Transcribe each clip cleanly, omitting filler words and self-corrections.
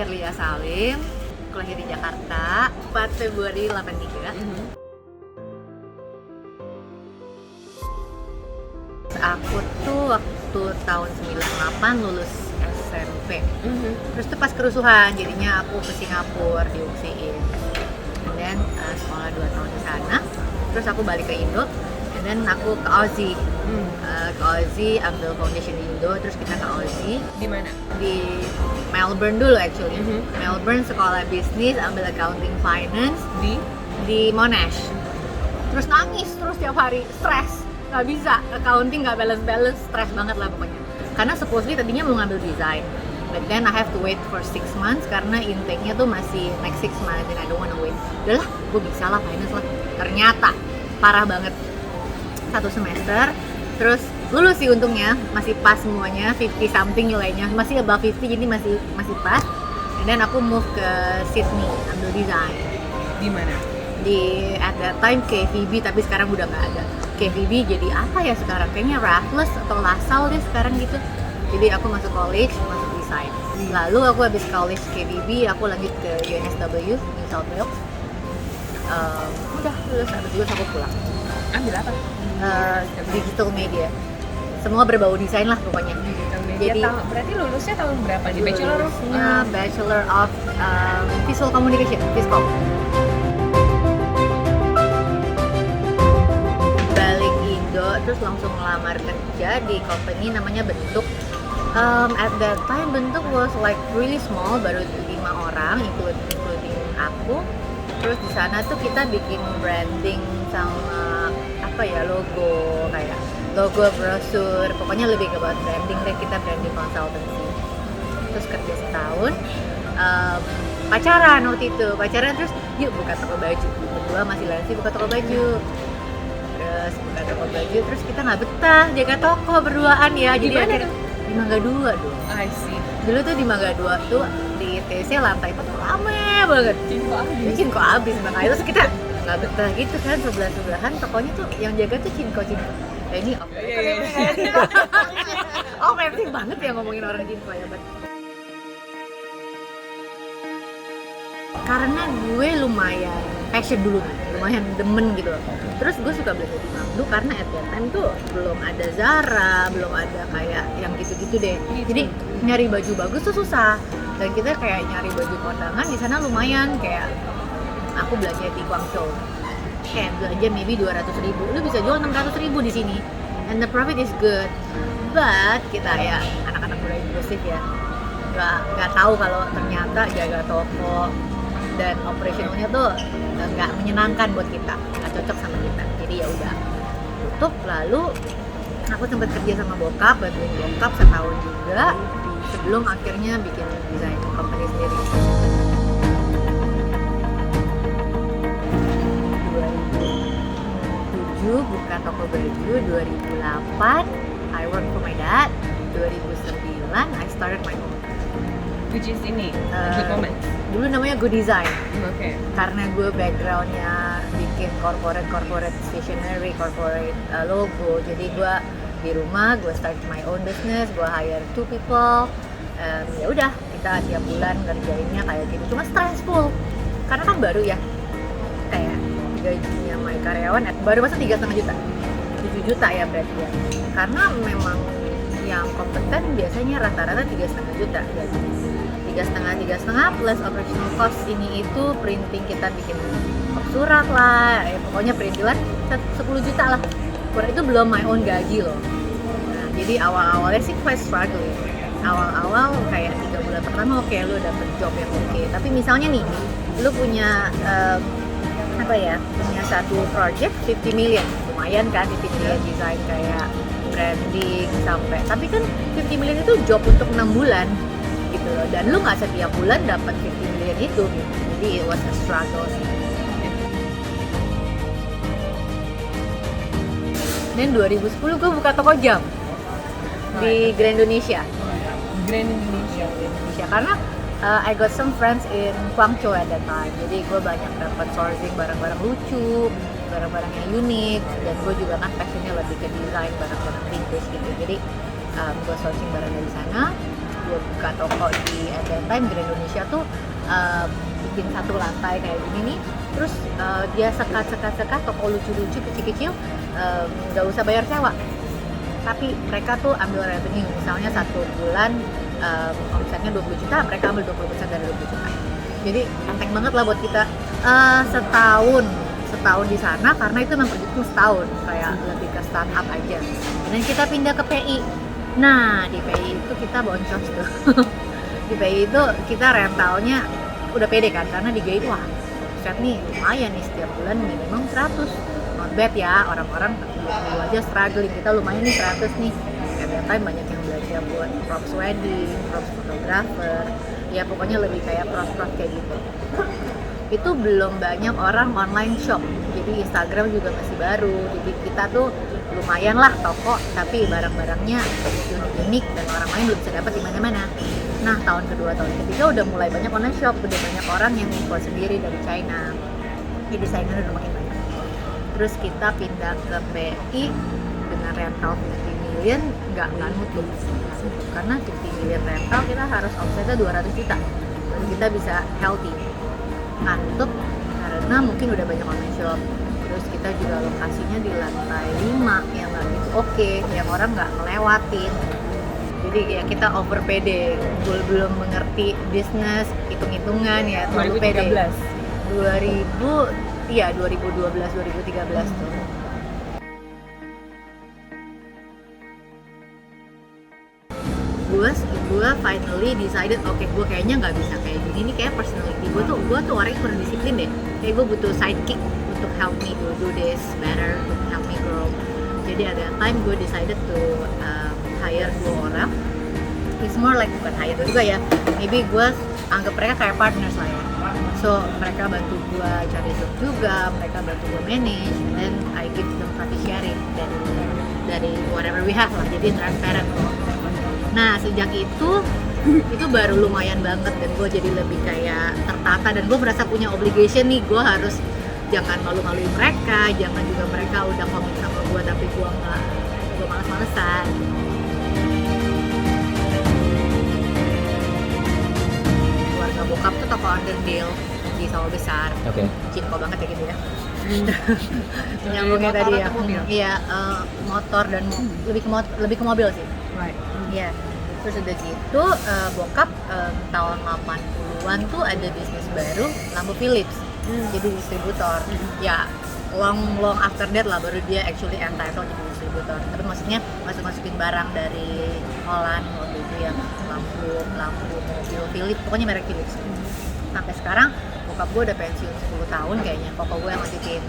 Herlia Salim, aku lahir di Jakarta 4 Februari 83. Aku tuh waktu tahun 98 lulus SMP. Terus tuh pas kerusuhan, jadinya aku ke Singapura diungsiin. And then sekolah 2 tahun di sana. Terus aku balik ke Indo. And then aku ke Aussie. Ke Aussie ambil foundation di Indo. Terus kita ke Aussie. Di mana? Di Melbourne dulu actually. Melbourne sekolah bisnis, ambil accounting finance di Monash. Terus nangis terus tiap hari, stres. Nggak bisa, accounting nggak balance, stres banget lah pokoknya. Karena supposedly tadinya mau ngambil design, but then I have to wait for 6 months karena intake-nya tuh masih next 6 months and I don't wanna wait. Udahlah, gue bisa lah finance lah. Ternyata parah banget 1 semester, terus lulus sih untungnya, masih pas semuanya, 50 something nilainya, masih above 50 jadi masih pas. And then aku move ke Sydney, ambil design. Di mana? Di at that time KVB, tapi sekarang udah nggak ada. KVB jadi apa ya sekarang? Kayaknya Raffles atau LaSalle deh sekarang gitu. Jadi aku masuk college, masuk desain. Lalu aku habis college KVB, aku lanjut ke UNSW, New South Wales. Udah lulus, habis lulus aku pulang. Ambil apa? Digital media. Semua berbau desain lah pokoknya. Digital media. Jadi Berarti lulusnya tahun berapa? Di Bachelor of Visual Communication, Viscom. Terus langsung ngelamar kerja di company namanya Bentuk. At that time Bentuk was like really small, baru 5 orang including aku. Terus di sana tuh kita bikin branding sama logo, kayak logo, brosur, pokoknya lebih ke buat branding deh, kita branding consultancy. Terus kerja setahun, pacaran waktu itu, terus yuk buka toko baju, berdua masih lansi buka toko baju. Buka toko baju, terus kita nggak betah jaga toko berduaan ya. Jadi akhirnya di Mangga 2 dong. I see. Dulu tuh di Mangga 2 tuh di TC lantai 4 tuh rame banget. Cinko abis makanya terus kita nggak betah gitu kan, sebelahan tokonya tuh yang jaga tuh Cinko. Ini offensive banget ya ngomongin orang Cinko ya, bet. Karena gue lumayan passion dulu kan, lumayan demen gitu. Terus gue suka belanja di Magdu karena at that time tuh belum ada Zara, belum ada kayak yang gitu-gitu deh. Jadi nyari baju bagus tuh susah. Dan kita kayak nyari baju kondangan di sana lumayan, kayak aku belanja di Guangzhou. Kayak belanja maybe 200.000, lu bisa jual 600.000 di sini. And the profit is good. But kita ya anak-anak muda impulsif ya. Nggak tahu kalau ternyata jaga toko dan operationalnya tuh nggak menyenangkan buat kita, nggak cocok sama kita. Jadi ya udah tutup. Lalu aku sempat kerja sama bokap, bantuin bokap setahun juga sebelum akhirnya bikin desain company sendiri. 2007 buka toko baju, 2008 I work for my dad, 2009 I started my own. Which is ini, Good Moment. Dulu namanya Good Design. Oke. Karena gue backgroundnya bikin corporate stationery, corporate logo. Jadi gue di rumah, gue start my own business, gue hire 2 people. Ya udah, kita tiap bulan ngerjainnya kayak gitu. Cuma stressful, karena kan baru ya. Kayak gajinya my karyawan baru masa 3,5 juta, 7 juta ya berarti ya. Karena memang yang kompeten biasanya rata-rata 3,5 juta gaji. 3,5 plus operational cost ini itu printing, kita bikin surat lah, pokoknya perintilan 10 juta lah. Kurang itu belum my own gaji loh. Nah, jadi awal-awalnya sih quite struggling. Awal-awal kayak 3 bulan pertama oke, lu dapet job yang oke. Tapi misalnya nih, lu punya punya satu project 50 million, lumayan kan 50 million design kayak branding sampai. Tapi kan 50 million itu job untuk 6 bulan. Gitu loh, dan lu nggak setiap bulan dapat 50 million itu gitu. Jadi it was a struggle sih. Dan 2010 gue buka toko jam di Grand Indonesia karena I got some friends in Guangzhou at that time. Jadi gue banyak dapat sourcing barang-barang lucu, barang-barang yang unik, dan gue juga kan passionnya lebih ke desain barang-barang vintage gitu. Jadi gue sourcing barang dari sana. gue buka toko di at that time Grand Indonesia tuh bikin satu lantai kayak gini nih, terus dia sekat toko lucu-lucu kecil-kecil, nggak usah bayar sewa, tapi mereka tuh ambil revenue. Misalnya satu bulan omsetnya 20 juta, mereka ambil 20% dari 20 juta. Jadi enteng banget lah buat kita. Setahun di sana, karena itu memang proyeknya setahun, kayak lebih ke startup aja. Dan kita pindah ke PI. Nah, di PI itu kita boncos tuh. Di PI itu kita rentalnya udah pede kan, karena di GI itu wah, set nih lumayan nih, setiap bulan minimum 100. Not bad ya, orang-orang dulu aja struggling, kita lumayan nih 100 nih. At that time banyak yang belajar buat props wedding, props photographer, ya pokoknya lebih kayak props kayak gitu. Itu belum banyak orang online shop, jadi Instagram juga masih baru, jadi kita tuh lumayan lah toko, tapi barang-barangnya unik dan orang lain belum bisa dapat di mana-mana. Nah, tahun kedua, tahun ketiga udah mulai banyak online shop, udah banyak orang yang import sendiri dari China, jadi saingannya udah makin banyak. Terus kita pindah ke PI dengan rental 50 million, nggak nutup, karena 50 million rental kita harus omsetnya 200 juta, baru kita bisa healthy. Tutup karena mungkin udah banyak online shop. Terus kita juga lokasinya di lantai 5 yang nggak gitu oke, yang orang nggak ngelewatin. Jadi ya kita over pede, belum mengerti bisnis, hitung-hitungan ya, terlalu pede. 2013 tuh. Gue finally decided, oke, gue kayaknya nggak bisa kayak gini nih, kayak personality gue tuh orang yang kurang disiplin deh, kayak gue butuh sidekick untuk help me to do this better, untuk help me grow. Jadi at that time gue decided to hire 2 orang. It's more like bukan hire juga ya, maybe gue anggap mereka kayak partners lah ya. So mereka bantu gue cari job juga, mereka bantu gue manage, and then I give them profit sharing dari whatever we have lah, jadi transparent. Nah, sejak itu baru lumayan banget, dan gue jadi lebih kayak tertata, dan gue merasa punya obligation nih, gue harus jangan malu-maluin mereka, jangan juga mereka udah komit sama gue tapi gue males-malesan. Keluarga bokap tuh toko Underdeal di Sawah Besar. Oke. Cinko banget ya gitu ya. Nyambungnya tadi ya. Iya, motor dan lebih ke mobil sih. Right. Iya, terus udah gitu bokap tahun 80-an tuh ada bisnis baru, lampu Philips, jadi distributor. Ya, long after that lah baru dia actually entitled jadi distributor. Tapi maksudnya masukin barang dari Holland waktu itu ya, lampu mobil Philips, pokoknya merek Philips. Sampai sekarang bokap gue udah pensiun 10 tahun kayaknya, koko gue yang masukin.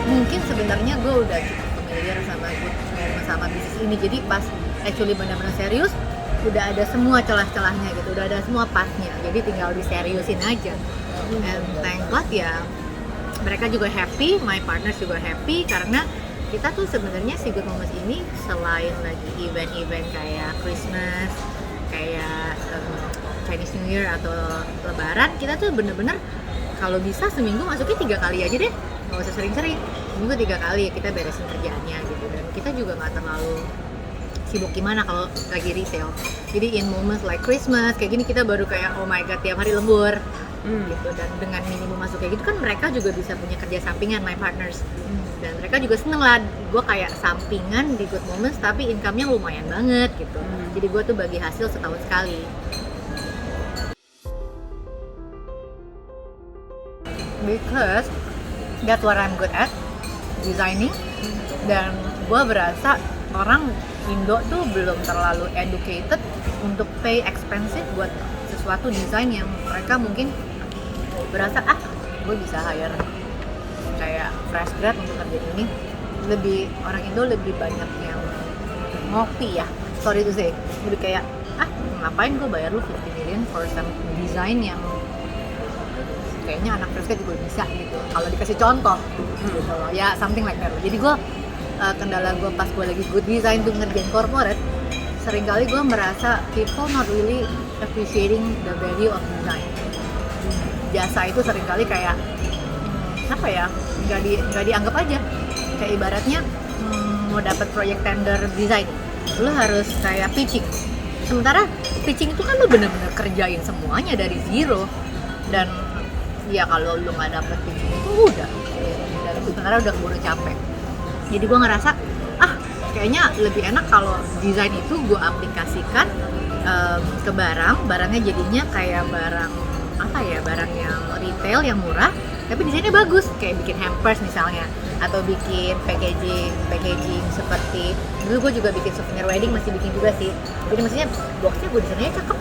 Mungkin sebenarnya gue udah cukup familiar sama bisnis ini, jadi pas actually benar-benar serius udah ada semua celah-celahnya gitu, udah ada semua partnya, jadi tinggal diseriusin aja. And thank God ya, mereka juga happy, my partners juga happy, karena kita tuh sebenarnya si Good Moments ini selain lagi event-event kayak Christmas, kayak Chinese New Year atau Lebaran, kita tuh bener-bener kalau bisa seminggu masuknya 3 kali aja deh, nggak usah sering-sering, seminggu 3 kali kita beresin kerjaannya gitu. Dan kita juga nggak terlalu sibuk gimana kalau lagi retail, jadi in moments like Christmas kayak gini kita baru kayak oh my god tiap hari lembur gitu. Dan dengan minimum masuk kayak gitu kan mereka juga bisa punya kerja sampingan, my partners, dan mereka juga seneng lah gue kayak sampingan di Good Moments tapi income-nya lumayan banget gitu. Jadi gue tuh bagi hasil setahun sekali. Because that's what I'm good at, designing. Dan gue berasa orang Indo tuh belum terlalu educated untuk pay expensive buat sesuatu desain yang mereka mungkin berasa gue bisa hire kayak fresh grad untuk kerja ini. Lebih orang Indo lebih banyak yang ngopi ya, sorry to say, lebih kayak ngapain gue bayar lu 50 million for some design yang kayaknya anak fresh grad juga bisa gitu kalau dikasih contoh gitu loh ya, something like that. Jadi gue kendala gue pas gue lagi good design tuh ngerjain corporate, seringkali gue merasa people not really appreciating the value of design. Jasa itu seringkali kayak apa ya, nggak dianggap aja, kayak ibaratnya mau dapat proyek tender desain, lo harus kayak pitching. Sementara pitching itu kan lo bener-bener kerjain semuanya dari zero, dan ya kalau lo nggak dapet pitching itu udah, dan sebenarnya udah keburu capek. Jadi gue ngerasa kayaknya lebih enak kalau desain itu gue aplikasikan ke barangnya jadinya kayak barang barang yang retail yang murah tapi desainnya bagus, kayak bikin hampers misalnya, atau bikin packaging seperti dulu gue juga bikin souvenir wedding, masih bikin juga sih. Jadi maksudnya boxnya gue desainnya cakep,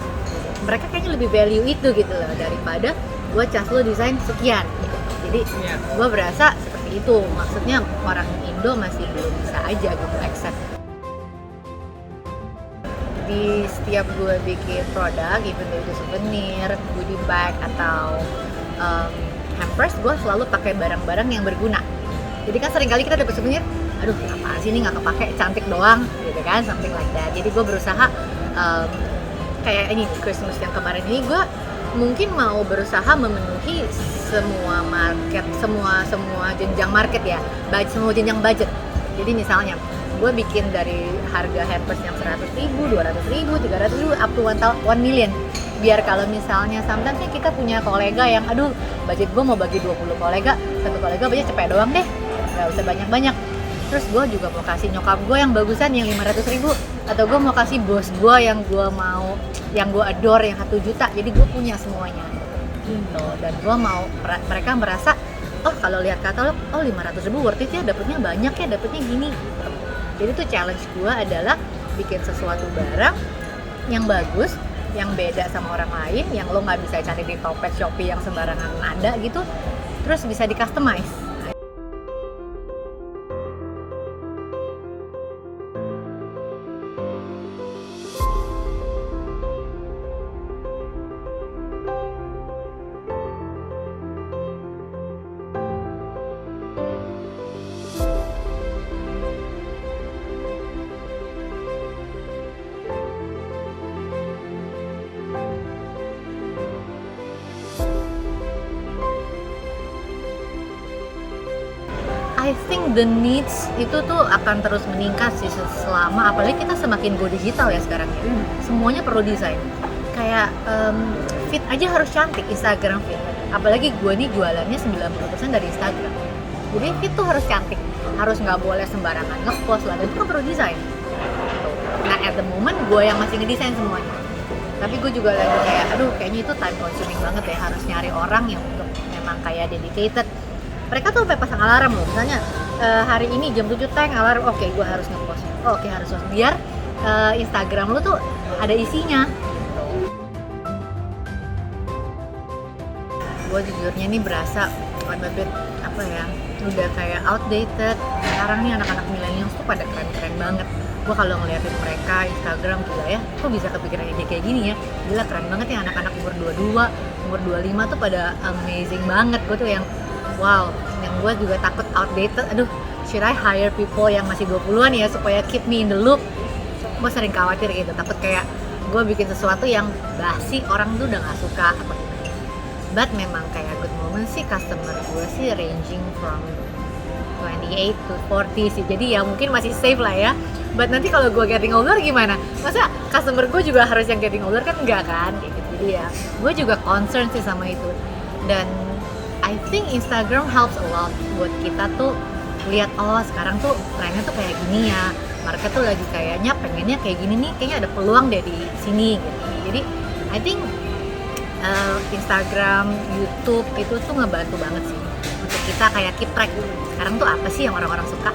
mereka kayaknya lebih value itu gitu loh daripada gue cas lo desain sekian gitu. Jadi gue berasa seperti itu, maksudnya orang Indo masih belum bisa aja gitu accept. Di setiap gue bikin produk, even itu souvenir, goodie bag atau hampers, gue selalu pakai barang-barang yang berguna. Jadi kan sering kali kita dapet souvenir, aduh apaan sih ini nggak kepake, cantik doang gitu kan, something like that. Jadi gue berusaha kayak ini Christmas yang kemarin ini, gue mungkin mau berusaha memenuhi semua market, semua jenjang market ya, semua jenjang budget. Jadi misalnya gue bikin dari harga hampers yang 100.000, 200.000, 300.000 up to 1 million. Biar kalau misalnya sometimes kita punya kolega yang aduh budget gue mau bagi 20 kolega, satu kolega budget cepet doang deh, gak usah banyak-banyak. Terus gue juga mau kasih nyokap gue yang bagusan yang 500.000, atau gue mau kasih bos gue yang gue mau, yang gue adore yang 1 juta. Jadi gue punya semuanya gitu, dan gue mau mereka merasa kalau lihat katalog 500.000 worth it ya, dapetnya banyak ya, dapetnya gini gitu. Jadi tuh challenge gue adalah bikin sesuatu barang yang bagus, yang beda sama orang lain, yang lo nggak bisa cari di Topet, Shopee yang sembarangan ada gitu, terus bisa di customize. I think the needs itu tuh akan terus meningkat sih selama, apalagi kita semakin go digital ya sekarang ya. Semuanya perlu desain. Kayak feed aja harus cantik, Instagram feed. Apalagi gue nih jualannya 90% dari Instagram. Jadi feed tuh harus cantik, harus nggak boleh sembarangan nge-post lah, dan itu kan perlu desain. Nah at the moment gue yang masih ngedesain semuanya. Tapi gue juga lagi kayak, kayaknya itu time consuming banget ya, harus nyari orang yang untuk memang kayak dedicated. Mereka tuh sampai pasang alarm loh, misalnya hari ini jam 7 tag alarm, oke gue harus nge-post, oke harus post, biar Instagram lu tuh ada isinya. Gue jujurnya nih berasa I'm a bit udah kayak outdated. Sekarang nih anak-anak milenial tuh pada keren-keren banget. Gue kalau ngeliatin mereka Instagram gila ya, kok bisa kepikiran ide kayak gini ya, gila keren banget ya anak-anak umur 22, umur 25 tuh pada amazing banget. Gue tuh yang wow, yang gue juga takut outdated. Should I hire people yang masih 20-an ya supaya keep me in the loop? Gue sering khawatir gitu, takut kayak gue bikin sesuatu yang basi, orang tuh udah gak suka apa gimana. But memang kayak good moment sih, customer gue sih ranging from 28 to 40 sih, jadi ya mungkin masih safe lah ya. But nanti kalau gue getting older gimana? Masa customer gue juga harus yang getting older kan? Enggak kan? Kayak gitu. Jadi ya gue juga concern sih sama itu. Dan I think Instagram helps a lot buat kita tuh lihat, sekarang tuh trennya tuh kayak gini ya, market tuh lagi kayaknya pengennya kayak gini nih, kayaknya ada peluang deh di sini gitu. Jadi I think Instagram, YouTube itu tuh ngebantu banget sih untuk kita kayak keep track sekarang tuh apa sih yang orang-orang suka.